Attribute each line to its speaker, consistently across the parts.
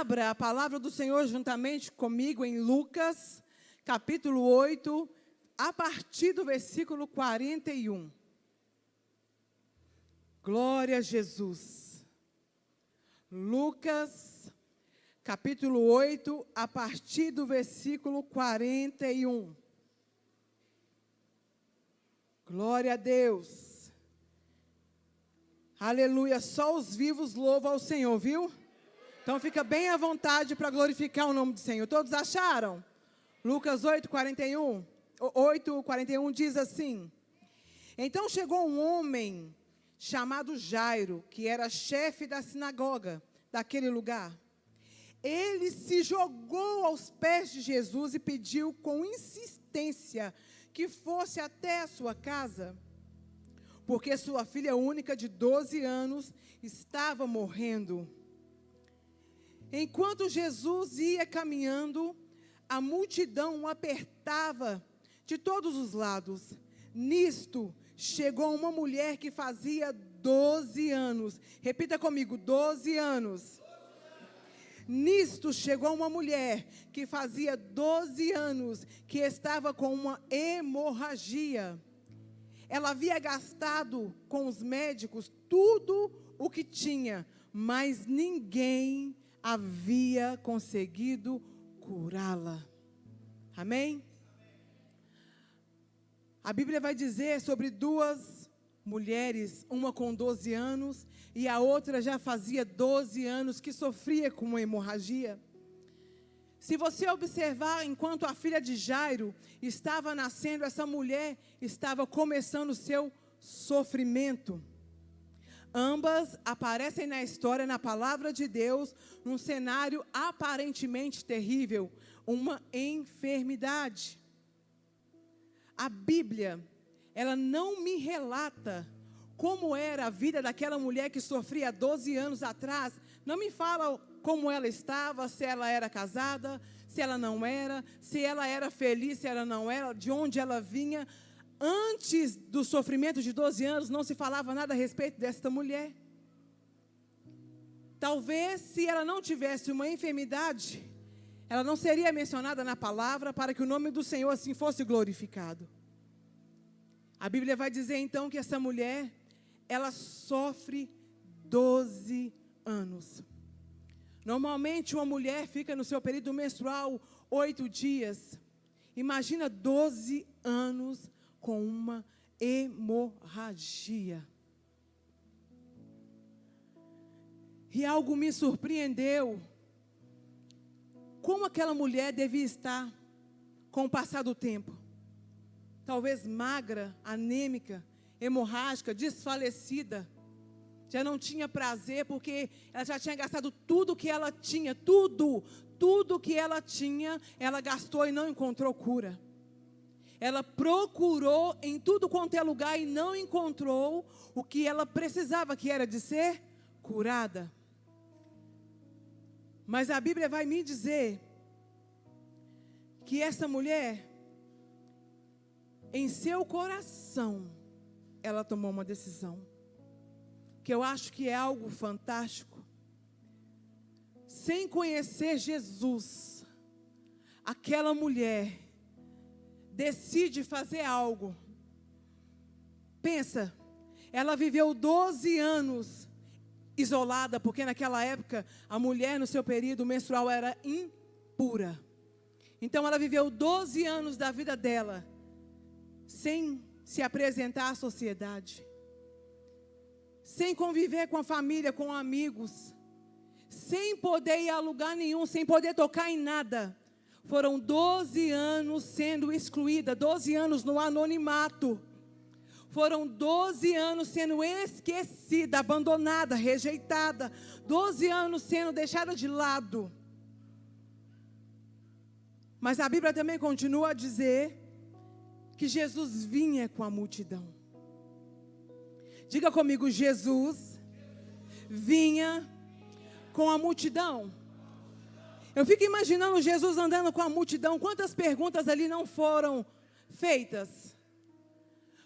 Speaker 1: Abra a palavra do Senhor juntamente comigo em Lucas, capítulo 8, a partir do versículo 41. Glória a Jesus. Lucas, capítulo 8, a partir do versículo 41. Glória a Deus. Aleluia. Só os vivos louvam ao Senhor, viu? Então fica bem à vontade para glorificar o nome do Senhor. Todos acharam? Lucas 8, 41. 8, 41 diz assim: Então chegou um homem chamado Jairo, que era chefe da sinagoga daquele lugar. Ele se jogou aos pés de Jesus e pediu com insistência que fosse até a sua casa, porque sua filha única de 12 anos estava morrendo. Enquanto Jesus ia caminhando, a multidão o apertava de todos os lados. Nisto, chegou uma mulher que fazia 12 anos. Repita comigo, 12 anos. Nisto, chegou uma mulher que fazia 12 anos, que estava com uma hemorragia. Ela havia gastado com os médicos tudo o que tinha, mas ninguém havia conseguido curá-la. Amém? A Bíblia vai dizer sobre duas mulheres, uma com 12 anos e a outra já fazia 12 anos que sofria com uma hemorragia. Se você observar, enquanto a filha de Jairo estava nascendo, essa mulher estava começando o seu sofrimento. Ambas aparecem na história, na palavra de Deus, num cenário aparentemente terrível, uma enfermidade. A Bíblia, ela não me relata como era a vida daquela mulher que sofria 12 anos atrás. Não me fala como ela estava, se ela era casada, se ela não era, se ela era feliz, se ela não era, de onde ela vinha. Antes do sofrimento de 12 anos, não se falava nada a respeito desta mulher. Talvez, se ela não tivesse uma enfermidade, ela não seria mencionada na palavra para que o nome do Senhor assim fosse glorificado. A Bíblia vai dizer então que essa mulher, ela sofre 12 anos. Normalmente uma mulher fica no seu período menstrual 8 dias. Imagina 12 anos com uma hemorragia. E algo me surpreendeu. Como aquela mulher devia estar com o passar do tempo. Talvez magra, anêmica, hemorrágica, desfalecida. Já não tinha prazer porque ela já tinha gastado tudo que ela tinha. Tudo que ela tinha, ela gastou e não encontrou cura. Ela procurou em tudo quanto é lugar e não encontrou o que ela precisava, que era de ser curada. Mas a Bíblia vai me dizer que essa mulher, em seu coração, ela tomou uma decisão, que eu acho que é algo fantástico. Sem conhecer Jesus, aquela mulher decide fazer algo. Pensa, ela viveu 12 anos isolada, porque naquela época a mulher no seu período menstrual era impura. Então ela viveu 12 anos da vida dela sem se apresentar à sociedade, sem conviver com a família, com amigos, sem poder ir a lugar nenhum, sem poder tocar em nada. Foram 12 anos sendo excluída, 12 anos no anonimato. Foram 12 anos sendo esquecida, abandonada, rejeitada. 12 anos sendo deixada de lado. Mas a Bíblia também continua a dizer que Jesus vinha com a multidão. Diga comigo, Jesus vinha com a multidão. Eu fico imaginando Jesus andando com a multidão. Quantas perguntas ali não foram feitas?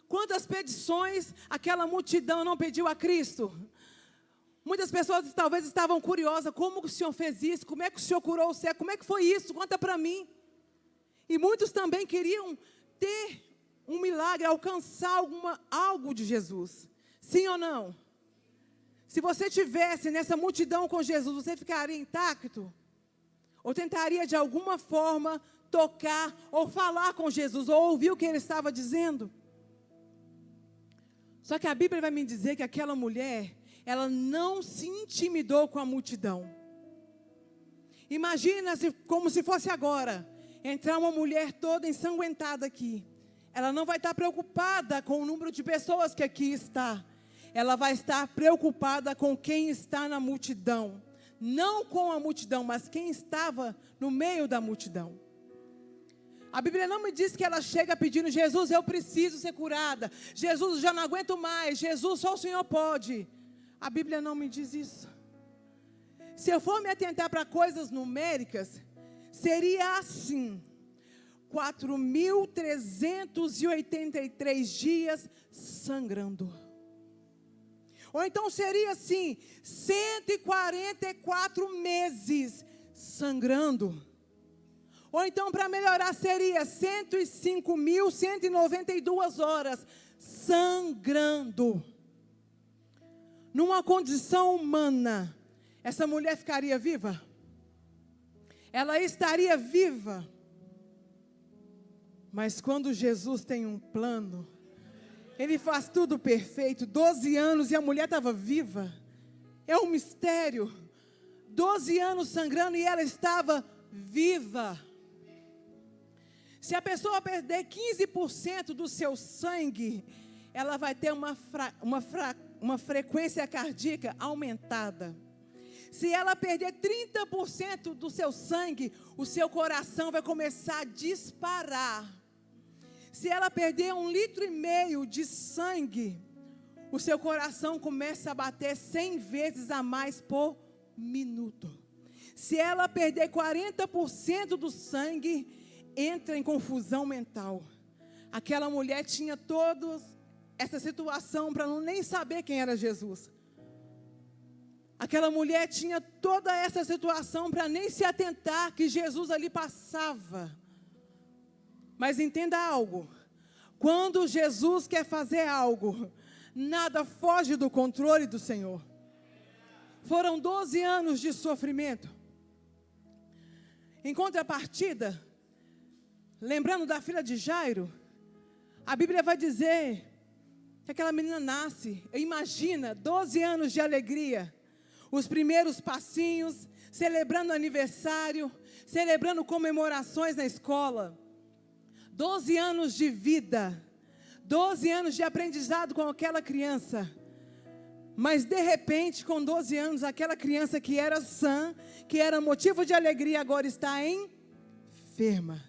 Speaker 1: Quantas petições aquela multidão não pediu a Cristo? Muitas pessoas talvez estavam curiosas, como o Senhor fez isso? Como é que o Senhor curou o cego? Como é que foi isso? Conta para mim. E muitos também queriam ter um milagre, alcançar algo de Jesus. Sim ou não? Se você estivesse nessa multidão com Jesus, você ficaria intacto? Ou tentaria de alguma forma tocar ou falar com Jesus, ou ouvir o que ele estava dizendo? Só que a Bíblia vai me dizer que aquela mulher, ela não se intimidou com a multidão. Imagina como se fosse agora, entrar uma mulher toda ensanguentada aqui. Ela não vai estar preocupada com o número de pessoas que aqui está. Ela vai estar preocupada com quem está na multidão. Não com a multidão, mas quem estava no meio da multidão. A Bíblia não me diz que ela chega pedindo: Jesus, eu preciso ser curada. Jesus, eu já não aguento mais. Jesus, só o Senhor pode. A Bíblia não me diz isso. Se eu for me atentar para coisas numéricas, seria assim: 4.383 dias sangrando. Ou então seria assim: 144 meses sangrando. Ou então, para melhorar, seria 105.192 horas sangrando. Numa condição humana, essa mulher ficaria viva? Ela estaria viva. Mas quando Jesus tem um plano, Ele faz tudo perfeito. 12 anos e a mulher estava viva. É um mistério. 12 anos sangrando e ela estava viva. Se a pessoa perder 15% do seu sangue, ela vai ter uma frequência cardíaca aumentada. Se ela perder 30% do seu sangue, o seu coração vai começar a disparar. Se ela perder 1,5 litro de sangue, o seu coração começa a bater 100 vezes a mais por minuto. Se ela perder 40% do sangue, entra em confusão mental. Aquela mulher tinha toda essa situação para nem saber quem era Jesus. Aquela mulher tinha toda essa situação para nem se atentar que Jesus ali passava. Mas entenda algo: quando Jesus quer fazer algo, nada foge do controle do Senhor. Foram 12 anos de sofrimento. Em contrapartida, lembrando da filha de Jairo, a Bíblia vai dizer que aquela menina nasce. Imagina, 12 anos de alegria, os primeiros passinhos, celebrando aniversário, celebrando comemorações na escola. 12 anos de vida, 12 anos de aprendizado com aquela criança. Mas de repente, com 12 anos, aquela criança que era sã, que era motivo de alegria, agora está enferma.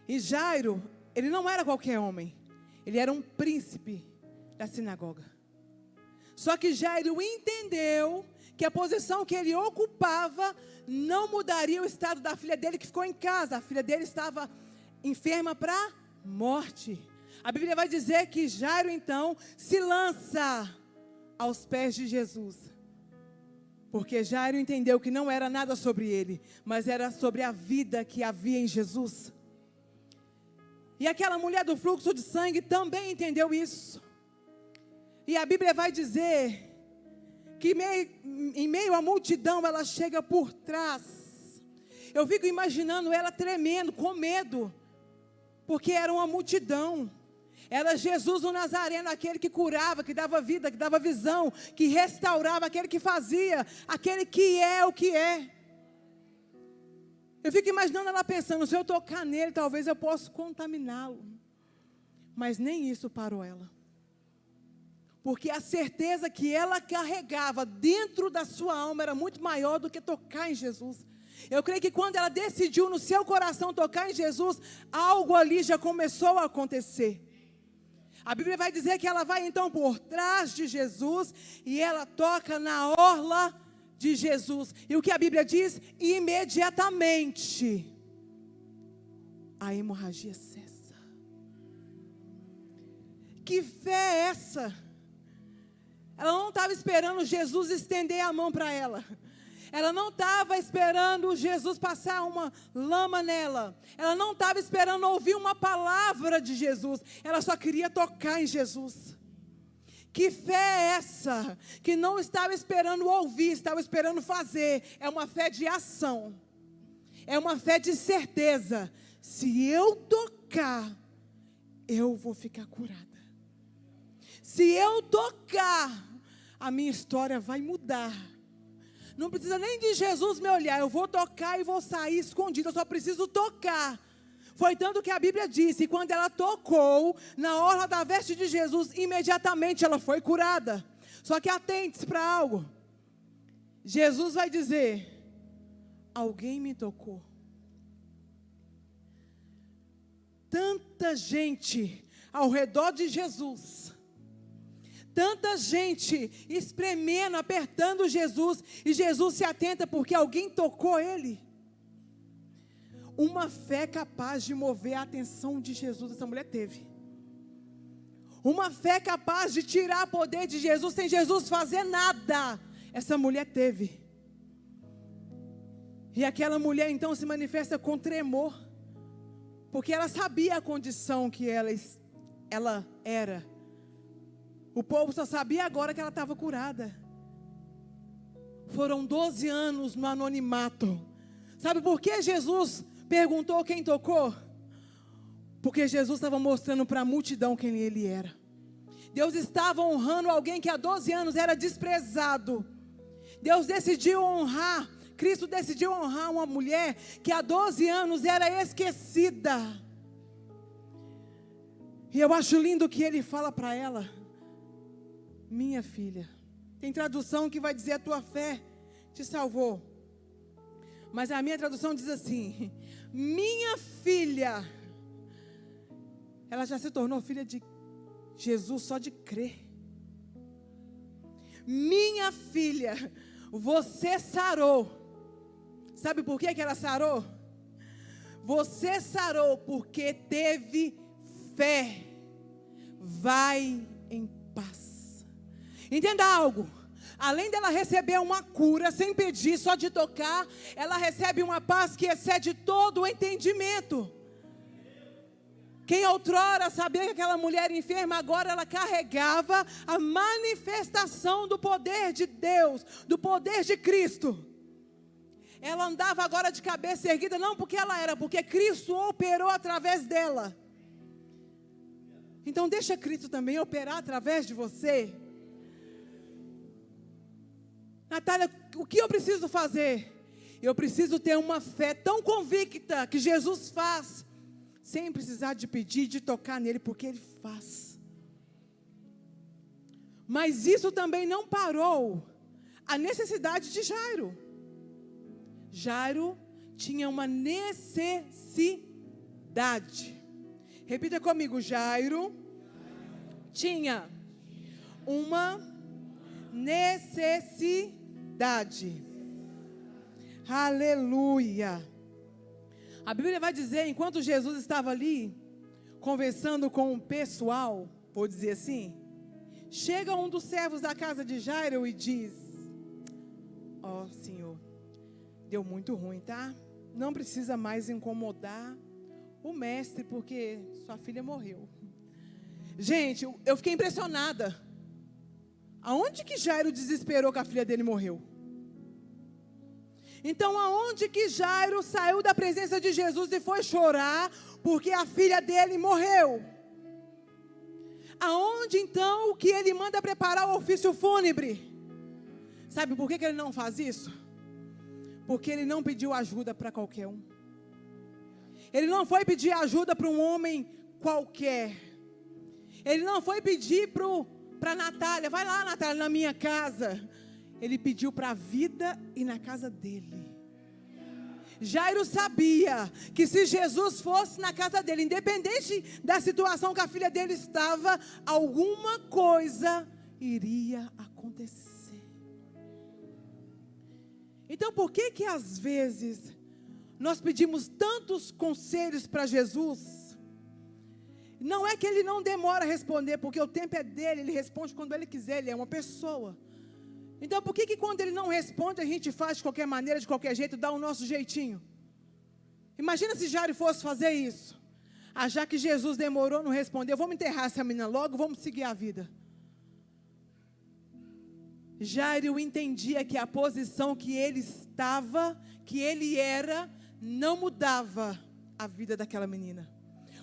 Speaker 1: E Jairo, ele não era qualquer homem, ele era um príncipe da sinagoga. Só que Jairo entendeu que a posição que ele ocupava não mudaria o estado da filha dele, que ficou em casa. A filha dele estava enferma para morte. A Bíblia vai dizer que Jairo então se lança aos pés de Jesus. Porque Jairo entendeu que não era nada sobre ele, mas era sobre a vida que havia em Jesus. E aquela mulher do fluxo de sangue também entendeu isso. E a Bíblia vai dizer que em meio à multidão ela chega por trás. Eu fico imaginando ela tremendo, com medo, porque era uma multidão. Era Jesus o Nazareno, aquele que curava, que dava vida, que dava visão, que restaurava, aquele que fazia, aquele que é o que é. Eu fico imaginando ela pensando: se eu tocar nele, talvez eu possa contaminá-lo. Mas nem isso parou ela. Porque a certeza que ela carregava dentro da sua alma era muito maior do que tocar em Jesus. Eu creio que quando ela decidiu no seu coração tocar em Jesus, algo ali já começou a acontecer. A Bíblia vai dizer que ela vai então por trás de Jesus e ela toca na orla de Jesus. E o que a Bíblia diz? Imediatamente a hemorragia cessa. Que fé é essa? Ela não estava esperando Jesus estender a mão para ela. Ela não estava esperando Jesus passar uma lama nela. Ela não estava esperando ouvir uma palavra de Jesus. Ela só queria tocar em Jesus. Que fé é essa? Que não estava esperando ouvir, estava esperando fazer. É uma fé de ação. É uma fé de certeza. Se eu tocar, eu vou ficar curada. Se eu tocar, a minha história vai mudar. Não precisa nem de Jesus me olhar. Eu vou tocar e vou sair escondido. Eu só preciso tocar. Foi tanto que a Bíblia disse, quando ela tocou na orla da veste de Jesus, imediatamente ela foi curada. Só que atente-se para algo. Jesus vai dizer, alguém me tocou. Tanta gente ao redor de Jesus. Tanta gente espremendo, apertando Jesus. E Jesus se atenta porque alguém tocou ele. Uma fé capaz de mover a atenção de Jesus, essa mulher teve. Uma fé capaz de tirar o poder de Jesus sem Jesus fazer nada. Essa mulher teve. E aquela mulher então se manifesta com tremor. Porque ela sabia a condição que ela era. O povo só sabia agora que ela estava curada. Foram 12 anos no anonimato. Sabe por que Jesus perguntou quem tocou? Porque Jesus estava mostrando para a multidão quem ele era. Deus estava honrando alguém que há 12 anos era desprezado. Deus decidiu honrar, Cristo decidiu honrar uma mulher que há 12 anos era esquecida. E eu acho lindo que ele fala para ela, minha filha. Tem tradução que vai dizer a tua fé te salvou. Mas a minha tradução diz assim, minha filha. Ela já se tornou filha de Jesus só de crer. Minha filha, você sarou. Sabe por que ela sarou? Você sarou porque teve fé. Vai em paz. Entenda algo. Além dela receber uma cura sem pedir, só de tocar, ela recebe uma paz que excede todo o entendimento. Quem outrora sabia que aquela mulher enferma, agora ela carregava a manifestação do poder de Deus, do poder de Cristo. Ela andava agora de cabeça erguida, não porque ela era, porque Cristo operou através dela. Então deixa Cristo também operar através de você. Natália, o que eu preciso fazer? Eu preciso ter uma fé tão convicta que Jesus faz, sem precisar de pedir, de tocar nele, porque ele faz. Mas isso também não parou a necessidade de Jairo. Jairo tinha uma necessidade. Repita comigo, Jairo tinha uma necessidade. Aleluia. A Bíblia vai dizer, enquanto Jesus estava ali, conversando com o pessoal, vou dizer assim, chega um dos servos da casa de Jairo e diz, ó Senhor, deu muito ruim, tá? Não precisa mais incomodar o mestre, porque sua filha morreu. Gente, eu fiquei impressionada. Aonde que Jairo desesperou que a filha dele morreu? Então, aonde que Jairo saiu da presença de Jesus e foi chorar porque a filha dele morreu? Aonde então que ele manda preparar o ofício fúnebre? Sabe por que ele não faz isso? Porque ele não pediu ajuda para qualquer um. Ele não foi pedir ajuda para um homem qualquer. Ele não foi pedir para Natália, vai lá Natália na minha casa. Ele pediu para a vida e na casa dele. Jairo sabia que se Jesus fosse na casa dele, independente da situação que a filha dele estava, alguma coisa iria acontecer. Então por que às vezes nós pedimos tantos conselhos para Jesus? Não é que ele não demora a responder, porque o tempo é dele, ele responde quando ele quiser, ele é uma pessoa. Então por que quando ele não responde, a gente faz de qualquer maneira, de qualquer jeito, dá o nosso jeitinho? Imagina se Jairo fosse fazer isso. Já que Jesus demorou, não respondeu, vamos enterrar essa menina logo, vamos seguir a vida. Jairo entendia que a posição que ele estava, que ele era, não mudava a vida daquela menina.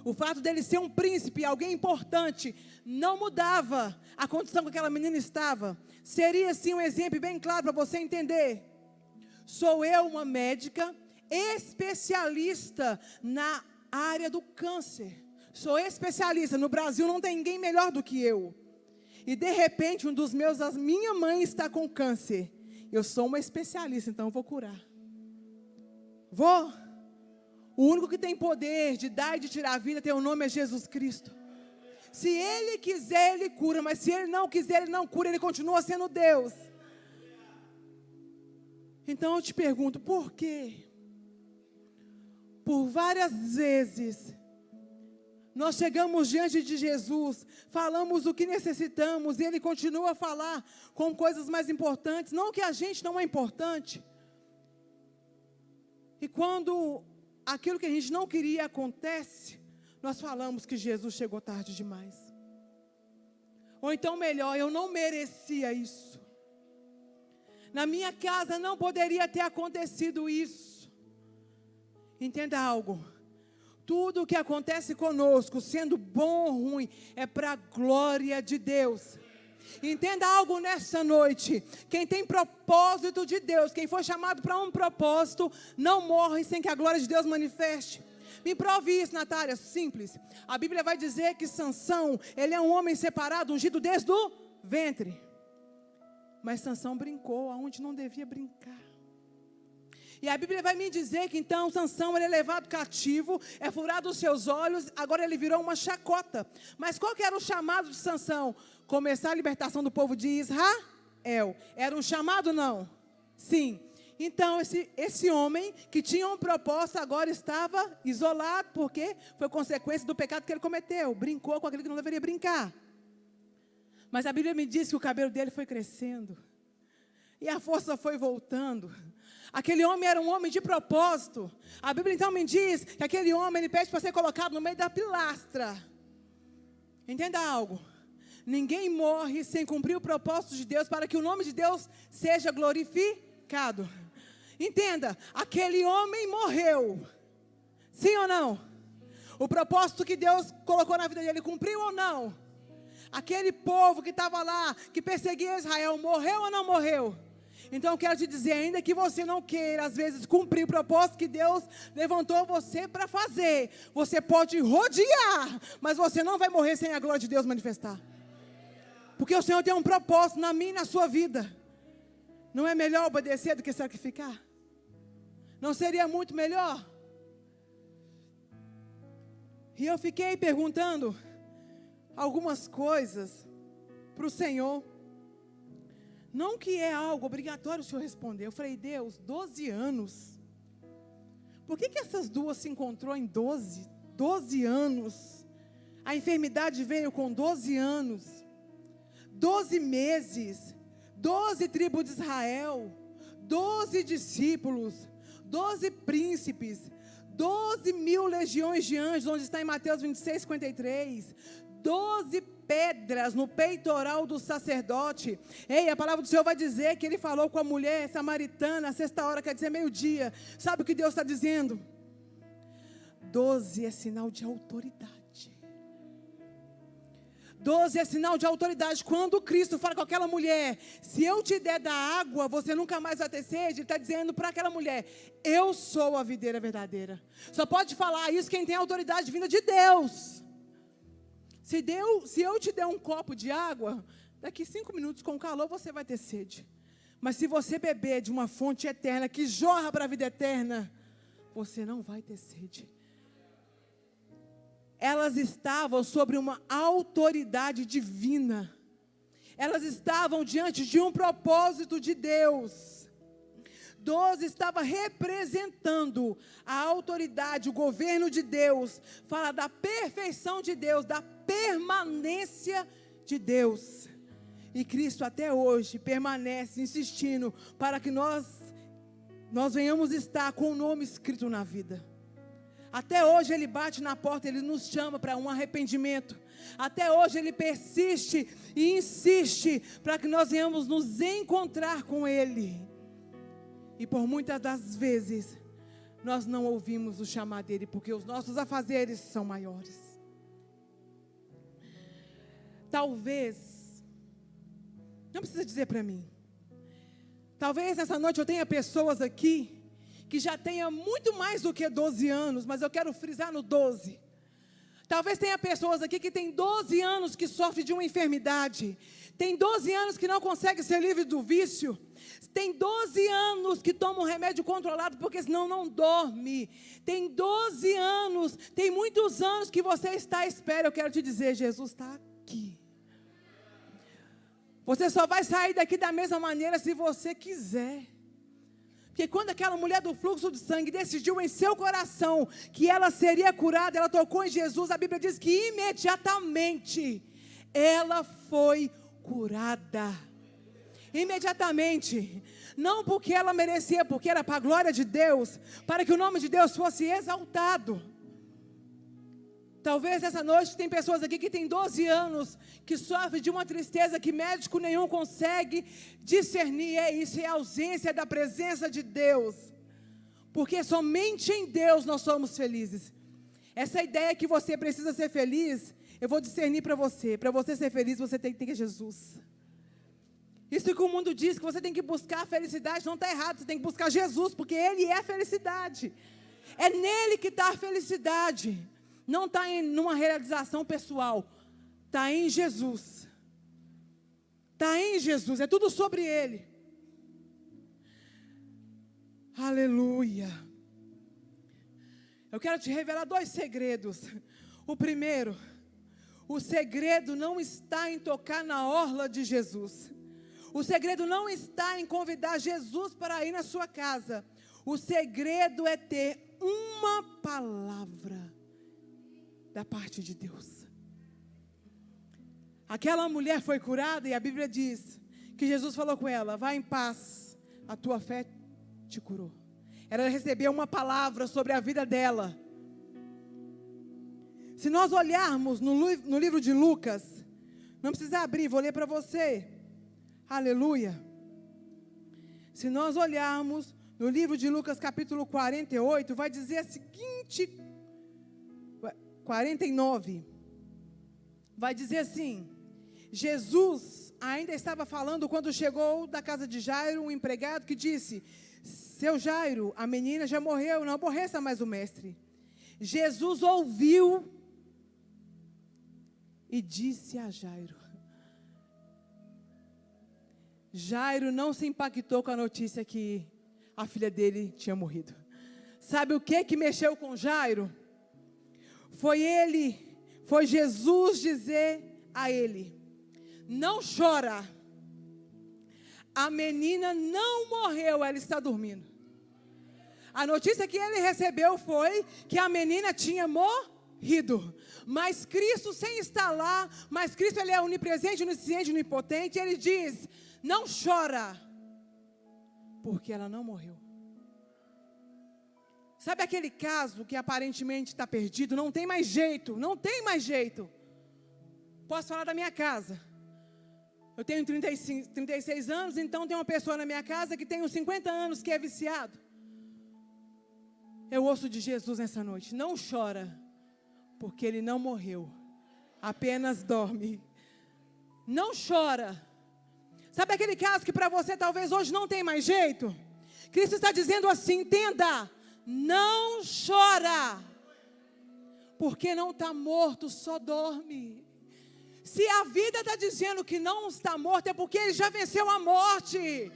Speaker 1: O fato dele ser um príncipe, alguém importante, não mudava a condição que aquela menina estava. Seria assim um exemplo bem claro para você entender. Sou eu uma médica especialista na área do câncer. Sou especialista. No Brasil não tem ninguém melhor do que eu. E de repente a minha mãe está com câncer. Eu sou uma especialista, então eu vou curar. Vou. O único que tem poder de dar e de tirar a vida, tem o nome é Jesus Cristo. Se Ele quiser, Ele cura. Mas se Ele não quiser, Ele não cura. Ele continua sendo Deus. Então eu te pergunto, por quê? Por várias vezes, nós chegamos diante de Jesus, falamos o que necessitamos, e Ele continua a falar com coisas mais importantes, não que a gente não é importante. E quando aquilo que a gente não queria acontece, nós falamos que Jesus chegou tarde demais. Ou então melhor, eu não merecia isso. Na minha casa não poderia ter acontecido isso. Entenda algo. Tudo o que acontece conosco, sendo bom ou ruim, é para a glória de Deus. Entenda algo nessa noite. Quem tem propósito de Deus, quem foi chamado para um propósito, não morre sem que a glória de Deus manifeste. Me prove isso, Natália, simples. A Bíblia vai dizer que Sansão, ele é um homem separado, ungido desde o ventre. Mas Sansão brincou aonde não devia brincar. E a Bíblia vai me dizer que então Sansão ele é levado cativo, é furado os seus olhos, agora ele virou uma chacota. Mas qual que era o chamado de Sansão? Começar a libertação do povo de Israel. Era um chamado, não? Sim. Então esse homem que tinha um propósito agora estava isolado, porque foi consequência do pecado que ele cometeu. Brincou com aquilo que não deveria brincar. Mas a Bíblia me diz que o cabelo dele foi crescendo. E a força foi voltando. Aquele homem era um homem de propósito. A Bíblia então me diz que aquele homem, ele pede para ser colocado no meio da pilastra. Entenda algo. Ninguém morre sem cumprir o propósito de Deus para que o nome de Deus seja glorificado. Entenda, aquele homem morreu. Sim ou não? O propósito que Deus colocou na vida dele cumpriu ou não? Aquele povo que estava lá, que perseguia Israel, morreu ou não morreu? Então eu quero te dizer, ainda que você não queira às vezes cumprir o propósito que Deus levantou você para fazer, você pode rodear, mas você não vai morrer sem a glória de Deus manifestar. Porque o Senhor tem um propósito na minha e na sua vida. Não é melhor obedecer do que sacrificar? Não seria muito melhor? E eu fiquei perguntando algumas coisas para o Senhor. Não que é algo obrigatório o Senhor responder. Eu falei, Deus, 12 anos. Por que essas duas se encontrou em 12 anos? A enfermidade veio com 12 anos. 12 meses. 12 tribos de Israel. 12 discípulos. 12 príncipes. 12 mil legiões de anjos, onde está em Mateus 26, 53. 12 pedras no peitoral do sacerdote. Ei, a palavra do Senhor vai dizer que ele falou com a mulher samaritana, a sexta hora, quer dizer meio-dia. Sabe o que Deus está dizendo? 12 é sinal de autoridade. 12 é sinal de autoridade. Quando Cristo fala com aquela mulher, se eu te der da água, você nunca mais vai ter sede, ele está dizendo para aquela mulher, eu sou a videira verdadeira. Só pode falar isso quem tem autoridade vinda de Deus. Se eu te der um copo de água, daqui 5 minutos com calor você vai ter sede. Mas se você beber de uma fonte eterna que jorra para a vida eterna, você não vai ter sede. Elas estavam sobre uma autoridade divina. Elas estavam diante de um propósito de Deus. 12 estava representando a autoridade, o governo de Deus. Fala da perfeição de Deus, da permanência de Deus. E Cristo até hoje permanece insistindo para que nós venhamos estar com o nome escrito na vida. Até hoje Ele bate na porta, Ele nos chama para um arrependimento. Até hoje Ele persiste e insiste para que nós venhamos nos encontrar com Ele. E por muitas das vezes, nós não ouvimos o chamado dEle, porque os nossos afazeres são maiores. Talvez, não precisa dizer para mim, talvez nessa noite eu tenha pessoas aqui que já tenha muito mais do que 12 anos, mas eu quero frisar no 12. Talvez tenha pessoas aqui que tem 12 anos que sofrem de uma enfermidade, tem 12 anos que não consegue ser livre do vício, tem 12 anos que toma um remédio controlado porque senão não dorme, tem 12 anos, tem muitos anos que você está à espera. Eu quero te dizer, Jesus está aqui. Você só vai sair daqui da mesma maneira se você quiser. Porque quando aquela mulher do fluxo de sangue decidiu em seu coração que ela seria curada, ela tocou em Jesus, a Bíblia diz que imediatamente ela foi curada. Imediatamente. Não porque ela merecia, porque era para a glória de Deus, para que o nome de Deus fosse exaltado. Talvez essa noite tem pessoas aqui que têm 12 anos, que sofrem de uma tristeza que médico nenhum consegue discernir. É isso, é a ausência da presença de Deus. Porque somente em Deus nós somos felizes. Essa ideia que você precisa ser feliz, eu vou discernir para você. Para você ser feliz, você tem que ter Jesus. Isso que o mundo diz, que você tem que buscar a felicidade, não está errado. Você tem que buscar Jesus, porque Ele é a felicidade. É nele que está a felicidade. Não está em uma realização pessoal, está em Jesus. Está em Jesus, é tudo sobre Ele. Aleluia. Eu quero te revelar 2 segredos. O primeiro, o segredo não está em tocar na orla de Jesus. O segredo não está em convidar Jesus para ir na sua casa. O segredo é ter uma palavra da parte de Deus. Aquela mulher foi curada e a Bíblia diz que Jesus falou com ela: vá em paz, a tua fé te curou. Ela recebeu uma palavra sobre a vida dela. Se nós olharmos no livro de Lucas, não precisa abrir, vou ler para você. Aleluia. Se nós olharmos no livro de Lucas capítulo 48, vai dizer a seguinte 49, vai dizer assim: Jesus ainda estava falando quando chegou da casa de Jairo um empregado que disse: seu Jairo, a menina já morreu, não aborreça mais o mestre. Jesus ouviu e disse a Jairo. Jairo não se impactou com a notícia que a filha dele tinha morrido. Sabe o que mexeu com Jairo? Foi Jesus dizer a ele: não chora, a menina não morreu, ela está dormindo. A notícia que ele recebeu foi que a menina tinha morrido, mas Cristo, sem estar lá, mas Cristo, Ele é onipresente, onisciente, onipotente, Ele diz: não chora, porque ela não morreu. Sabe aquele caso que aparentemente está perdido, não tem mais jeito, não tem mais jeito. Posso falar da minha casa. Eu tenho 36 anos, então tem uma pessoa na minha casa que tem uns 50 anos que é viciado. Eu ouço de Jesus nessa noite: não chora, porque ele não morreu, apenas dorme. Não chora. Sabe aquele caso que para você talvez hoje não tem mais jeito? Cristo está dizendo assim: entenda, não chora, porque não está morto, só dorme. Se a vida está dizendo que não está morto, é porque ele já venceu a morte.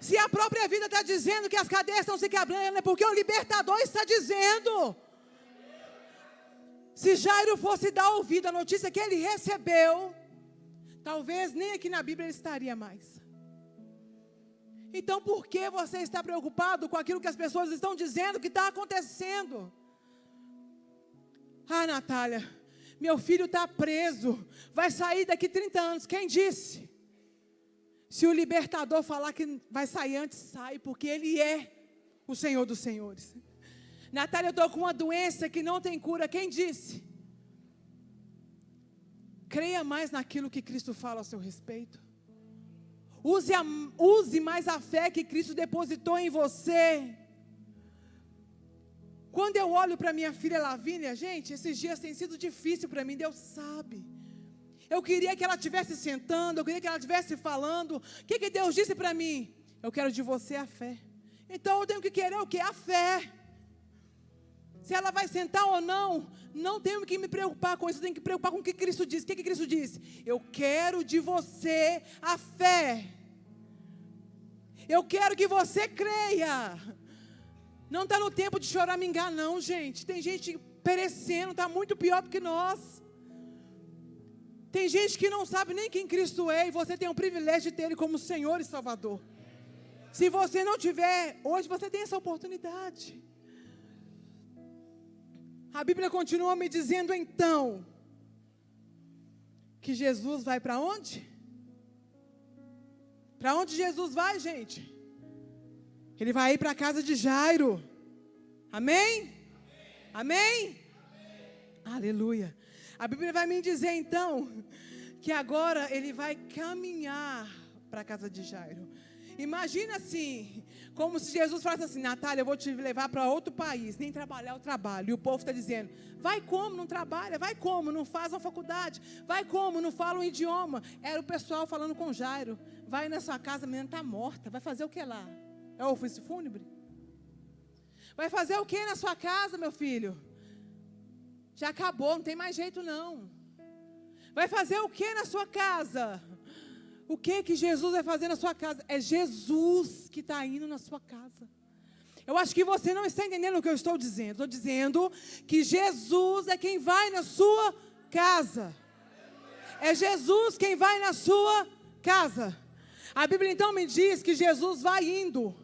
Speaker 1: Se a própria vida está dizendo que as cadeias estão se quebrando, é porque o libertador está dizendo. Se Jairo fosse dar ouvido à notícia que ele recebeu, talvez nem aqui na Bíblia ele estaria mais. Então por que você está preocupado com aquilo que as pessoas estão dizendo que está acontecendo? Ah, Natália, meu filho está preso, vai sair daqui 30 anos, quem disse? Se o libertador falar que vai sair antes, sai, porque ele é o Senhor dos Senhores. Natália, eu estou com uma doença que não tem cura, quem disse? Creia mais naquilo que Cristo fala a seu respeito. Use mais a fé que Cristo depositou em você. Quando eu olho para minha filha Lavínia, gente, esses dias têm sido difíceis para mim, Deus sabe. Eu queria que ela estivesse sentando, eu queria que ela estivesse falando. O que Deus disse para mim? Eu quero de você a fé. Então eu tenho que querer o que? A fé. Se ela vai sentar ou não, não tenho que me preocupar com isso, tenho que me preocupar com o que Cristo disse. O que Cristo disse? Eu quero de você a fé. Eu quero que você creia. Não está no tempo de choramingar não, gente. Tem gente perecendo, está muito pior do que nós. Tem gente que não sabe nem quem Cristo é, e você tem o privilégio de ter Ele como Senhor e Salvador. Se você não tiver, hoje você tem essa oportunidade. A Bíblia continua me dizendo então, que Jesus vai para onde? Para onde Jesus vai, gente? Ele vai ir para a casa de Jairo. Amém? Amém? Aleluia. A Bíblia vai me dizer então, que agora ele vai caminhar para a casa de Jairo. Imagina assim, como se Jesus falasse assim: Natália, eu vou te levar para outro país, nem trabalhar eu trabalho. E o povo está dizendo: vai como, não trabalha? Vai como, não faz uma faculdade? Vai como, não fala um idioma? Era o pessoal falando com Jairo: vai na sua casa, a menina está morta, vai fazer o que lá? É o ofício fúnebre? Vai fazer o que na sua casa, meu filho? Já acabou, não tem mais jeito não. Vai fazer o que na sua casa? O que Jesus vai fazer na sua casa? É Jesus que está indo na sua casa. Eu acho que você não está entendendo o que eu estou dizendo. Estou dizendo que Jesus é quem vai na sua casa. É Jesus quem vai na sua casa. A Bíblia então me diz que Jesus vai indo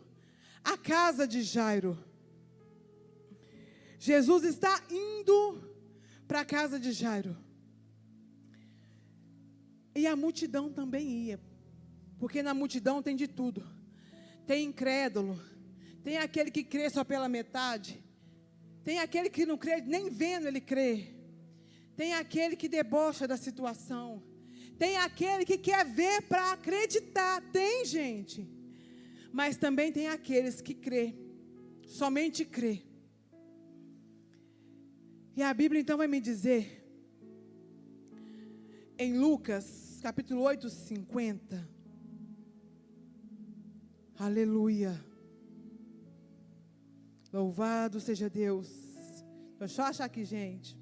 Speaker 1: à casa de Jairo. Jesus está indo para a casa de Jairo. E a multidão também ia, porque na multidão tem de tudo. Tem incrédulo, tem aquele que crê só pela metade, tem aquele que não crê, nem vendo ele crê, tem aquele que debocha da situação, tem aquele que quer ver para acreditar, tem gente, mas também tem aqueles que crê, somente crê. E a Bíblia então vai me dizer, em Lucas, capítulo 8, 50. Aleluia. Louvado seja Deus. Deixa eu achar aqui, gente.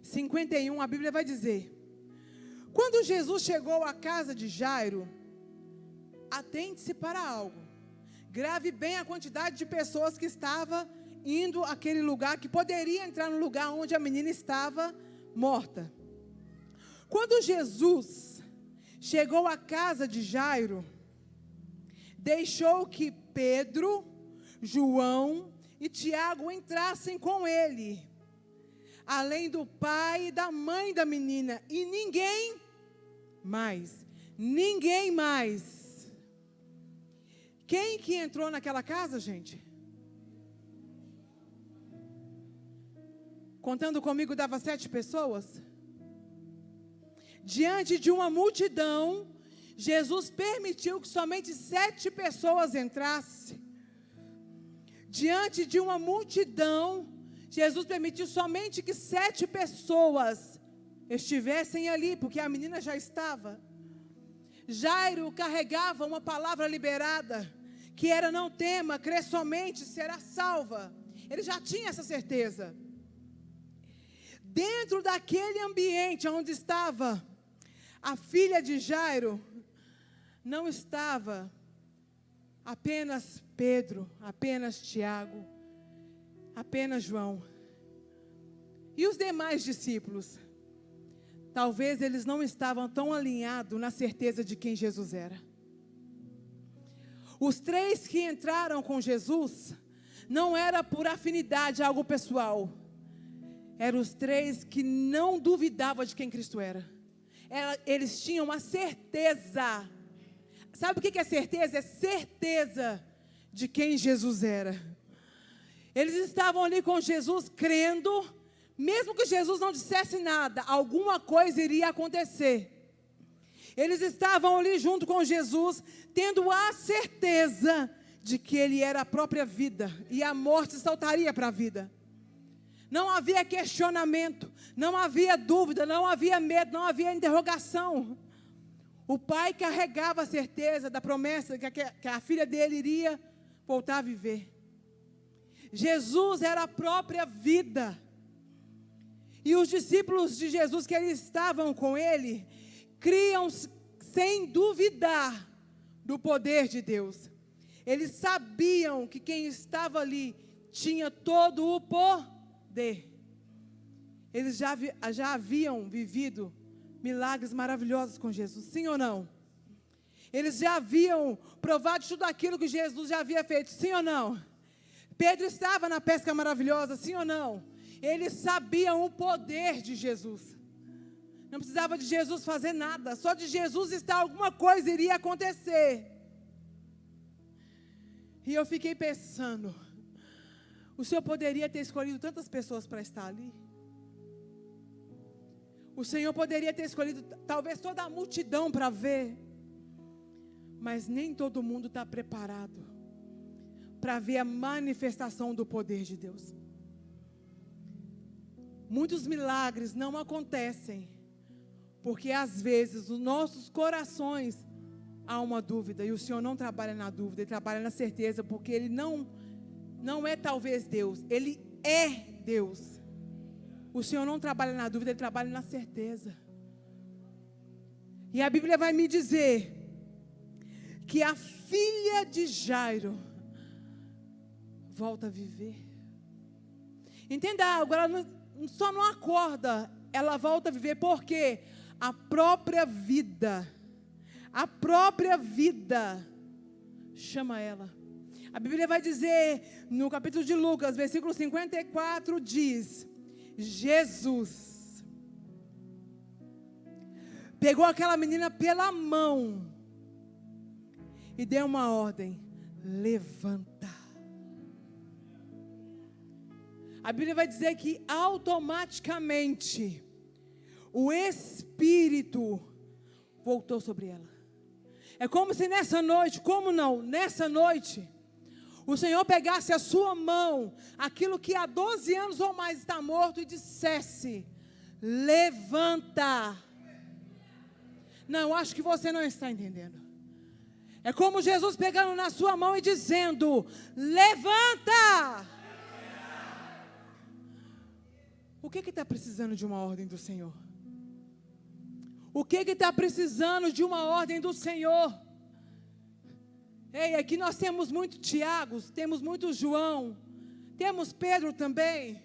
Speaker 1: 51, a Bíblia vai dizer: quando Jesus chegou à casa de Jairo, atente-se para algo. Grave bem a quantidade de pessoas que estava indo àquele lugar, que poderia entrar no lugar onde a menina estava morta. Quando Jesus chegou à casa de Jairo, deixou que Pedro, João e Tiago entrassem com ele, além do pai e da mãe da menina, e ninguém mais. Quem que entrou naquela casa, gente? Contando comigo dava 7 pessoas. Diante de uma multidão, Jesus permitiu que somente 7 pessoas entrassem. Diante de uma multidão, Jesus permitiu somente que 7 pessoas estivessem ali, porque a menina já estava. Jairo carregava uma palavra liberada, que era: não tema, crê somente, será salva. Ele já tinha essa certeza. Dentro daquele ambiente onde estava a filha de Jairo, não estava apenas Pedro, apenas Tiago, apenas João. E os demais discípulos? Talvez eles não estavam tão alinhados na certeza de quem Jesus era. Os 3 que entraram com Jesus não era por afinidade, algo pessoal. Eram os 3 que não duvidavam de quem Cristo era. Eles tinham a certeza. Sabe o que é certeza? É certeza de quem Jesus era. Eles estavam ali com Jesus crendo, mesmo que Jesus não dissesse nada, alguma coisa iria acontecer. Eles estavam ali junto com Jesus, tendo a certeza de que Ele era a própria vida, e a morte saltaria para a vida. Não havia questionamento, não havia dúvida, não havia medo, não havia interrogação. O pai carregava a certeza da promessa que a filha dele iria voltar a viver. Jesus era a própria vida. E os discípulos de Jesus que eles estavam com ele, criam sem duvidar do poder de Deus. Eles sabiam que quem estava ali tinha todo o poder. Eles já haviam vivido milagres maravilhosos com Jesus, sim ou não? Eles já haviam provado de tudo aquilo que Jesus já havia feito, sim ou não? Pedro estava na pesca maravilhosa, sim ou não? Eles sabiam o poder de Jesus. Não precisava de Jesus fazer nada, só de Jesus estar, alguma coisa iria acontecer. E eu fiquei pensando, o Senhor poderia ter escolhido tantas pessoas para estar ali. O Senhor poderia ter escolhido talvez toda a multidão para ver. Mas nem todo mundo está preparado para ver a manifestação do poder de Deus. Muitos milagres não acontecem porque às vezes nos nossos corações há uma dúvida, e o Senhor não trabalha na dúvida, Ele trabalha na certeza, porque Ele não é talvez Deus, Ele é Deus. O Senhor não trabalha na dúvida, Ele trabalha na certeza. E a Bíblia vai me dizer que a filha de Jairo volta a viver. Entenda algo, ela só não acorda, ela volta a viver porque a própria vida chama ela. A Bíblia vai dizer, no capítulo de Lucas, versículo 54, diz: Jesus pegou aquela menina pela mão e deu uma ordem: levanta. A Bíblia vai dizer que automaticamente o Espírito voltou sobre ela. É como se nessa noite, nessa noite, o Senhor pegasse a sua mão, aquilo que há 12 anos ou mais está morto, e dissesse: levanta. Não, eu acho que você não está entendendo. É como Jesus pegando na sua mão e dizendo: levanta. O que está precisando de uma ordem do Senhor? O que está precisando de uma ordem do Senhor? Ei, aqui nós temos muito Tiago, temos muito João, temos Pedro também.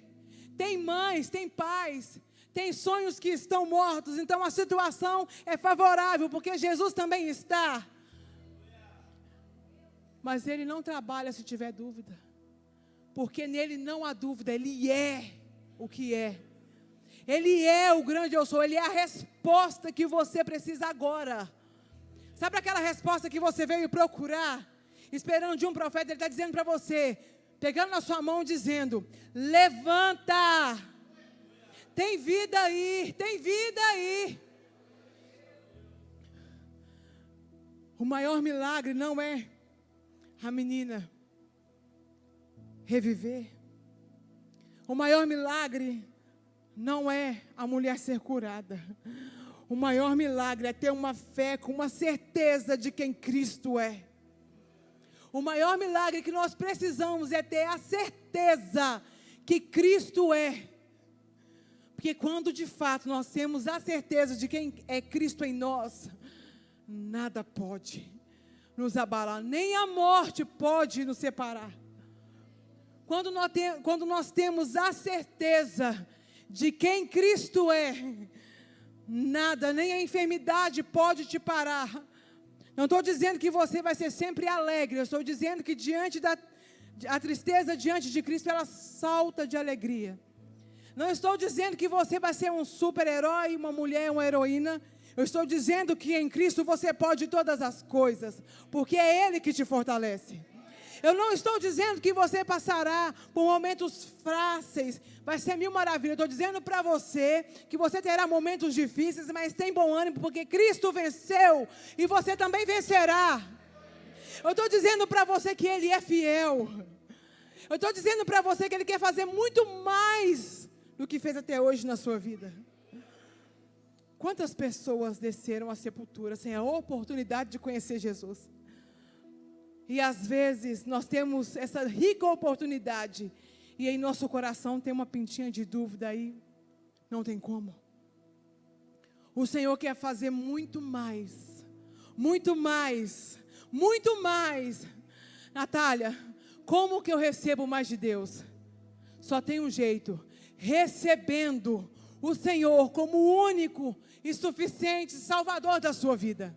Speaker 1: Tem mães, tem pais, tem sonhos que estão mortos. Então a situação é favorável, porque Jesus também está. Mas Ele não trabalha se tiver dúvida, porque nele não há dúvida, Ele é o que é. Ele é o grande eu sou, Ele é a resposta que você precisa agora. Sabe aquela resposta que você veio procurar, esperando de um profeta? Ele está dizendo para você, pegando na sua mão, dizendo: levanta, tem vida aí, tem vida aí. O maior milagre não é a menina reviver. O maior milagre não é a mulher ser curada. O maior milagre é ter uma fé com uma certeza de quem Cristo é. O maior milagre que nós precisamos é ter a certeza que Cristo é. Porque quando de fato nós temos a certeza de quem é Cristo em nós, nada pode nos abalar, nem a morte pode nos separar. Quando nós temos a certeza de quem Cristo é, nada, nem a enfermidade pode te parar. Não estou dizendo que você vai ser sempre alegre. Eu estou dizendo que a tristeza diante de Cristo, ela salta de alegria. Não estou dizendo que você vai ser um super-herói, uma mulher, uma heroína. Eu estou dizendo que em Cristo você pode todas as coisas, porque é Ele que te fortalece. Eu não estou dizendo que você passará por momentos fáceis, vai ser mil maravilhas. Eu estou dizendo para você que você terá momentos difíceis, mas tem bom ânimo, porque Cristo venceu e você também vencerá. Eu estou dizendo para você que Ele é fiel. Eu estou dizendo para você que Ele quer fazer muito mais do que fez até hoje na sua vida. Quantas pessoas desceram à sepultura sem a oportunidade de conhecer Jesus? E às vezes nós temos essa rica oportunidade e em nosso coração tem uma pintinha de dúvida aí. Não tem como. O Senhor quer fazer muito mais. Muito mais. Muito mais. Natália, como que eu recebo mais de Deus? Só tem um jeito. Recebendo o Senhor como o único e suficiente Salvador da sua vida.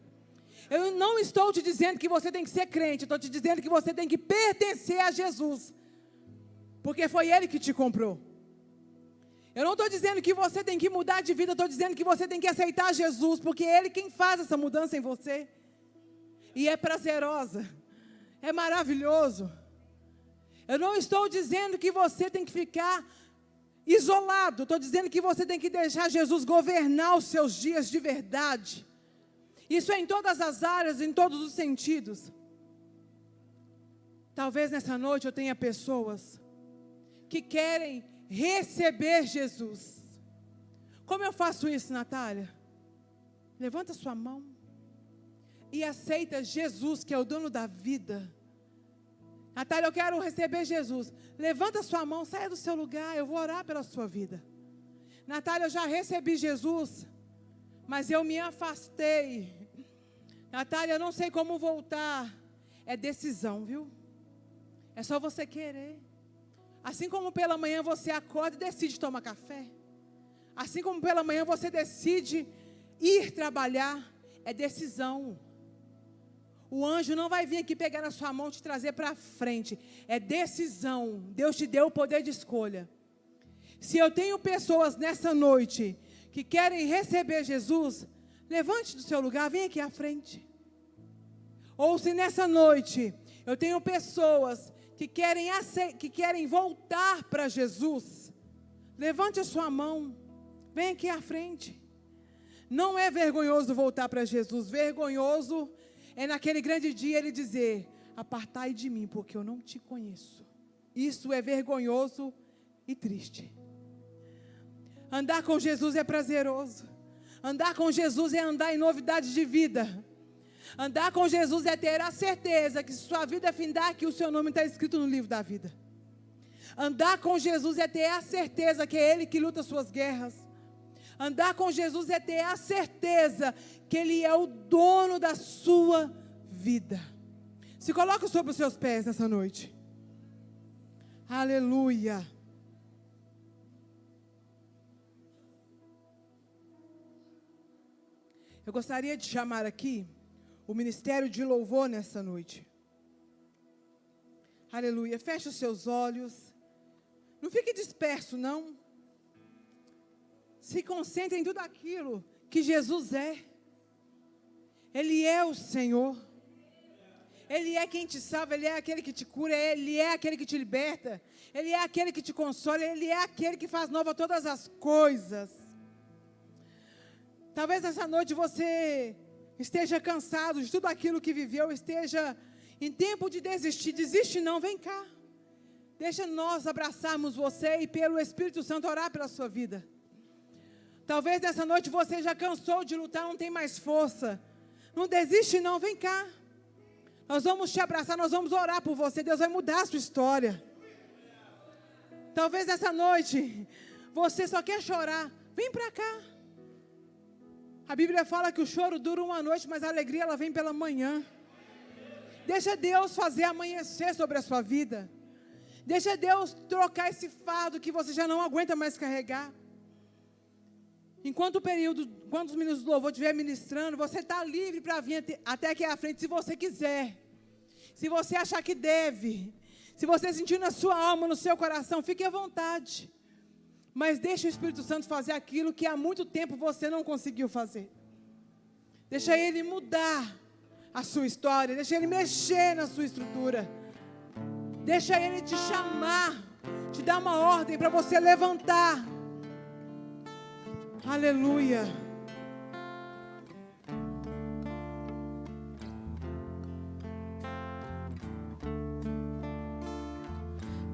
Speaker 1: Eu não estou te dizendo que você tem que ser crente, estou te dizendo que você tem que pertencer a Jesus, porque foi Ele que te comprou. Eu não estou dizendo que você tem que mudar de vida, estou dizendo que você tem que aceitar Jesus, porque é Ele quem faz essa mudança em você, e é prazerosa, é maravilhoso. Eu não estou dizendo que você tem que ficar isolado, estou dizendo que você tem que deixar Jesus governar os seus dias de verdade. Isso é em todas as áreas, em todos os sentidos. Talvez nessa noite eu tenha pessoas que querem receber Jesus. Como eu faço isso, Natália? Levanta sua mão e aceita Jesus, que é o dono da vida. Natália, eu quero receber Jesus. Levanta sua mão, saia do seu lugar, eu vou orar pela sua vida. Natália, eu já recebi Jesus, mas eu me afastei. Natália, eu não sei como voltar. É decisão, viu? É só você querer. Assim como pela manhã você acorda e decide tomar café. Assim como pela manhã você decide ir trabalhar. É decisão. O anjo não vai vir aqui pegar na sua mão e te trazer para frente. É decisão. Deus te deu o poder de escolha. Se eu tenho pessoas nessa noite que querem receber Jesus, levante do seu lugar, vem aqui à frente. Ou se nessa noite eu tenho pessoas que querem voltar para Jesus, levante a sua mão, vem aqui à frente. Não é vergonhoso voltar para Jesus, vergonhoso é naquele grande dia Ele dizer: apartai de mim, porque eu não te conheço. Isso é vergonhoso e triste. Andar com Jesus é prazeroso. Andar com Jesus é andar em novidade de vida. Andar com Jesus é ter a certeza que se sua vida findar, que o seu nome está escrito no livro da vida. Andar com Jesus é ter a certeza que é Ele que luta suas guerras. Andar com Jesus é ter a certeza que Ele é o dono da sua vida. Se coloque sobre os seus pés nessa noite. Aleluia. Eu gostaria de chamar aqui o ministério de louvor nessa noite. Aleluia. Feche os seus olhos. Não fique disperso, não. Se concentre em tudo aquilo que Jesus é. Ele é o Senhor. Ele é quem te salva, Ele é aquele que te cura, Ele é aquele que te liberta, Ele é aquele que te consola, Ele é aquele que faz nova todas as coisas. Talvez nessa noite você esteja cansado de tudo aquilo que viveu, esteja em tempo de desistir. Desiste não, vem cá. Deixa nós abraçarmos você e pelo Espírito Santo orar pela sua vida. Talvez nessa noite você já cansou de lutar, não tem mais força. Não desiste não, vem cá. Nós vamos te abraçar, nós vamos orar por você. Deus vai mudar a sua história. Talvez nessa noite você só quer chorar. Vem para cá. A Bíblia fala que o choro dura uma noite, mas a alegria ela vem pela manhã. Deixa Deus fazer amanhecer sobre a sua vida. Deixa Deus trocar esse fardo que você já não aguenta mais carregar. Enquanto os meninos do louvor estiver ministrando, você está livre para vir até aqui à frente, se você quiser. Se você achar que deve. Se você sentir na sua alma, no seu coração, fique à vontade. Mas deixe o Espírito Santo fazer aquilo que há muito tempo você não conseguiu fazer. Deixa Ele mudar a sua história. Deixa Ele mexer na sua estrutura. Deixa Ele te chamar, te dar uma ordem para você levantar. Aleluia.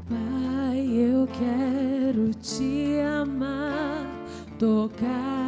Speaker 2: Pai, eu quero te amar, tocar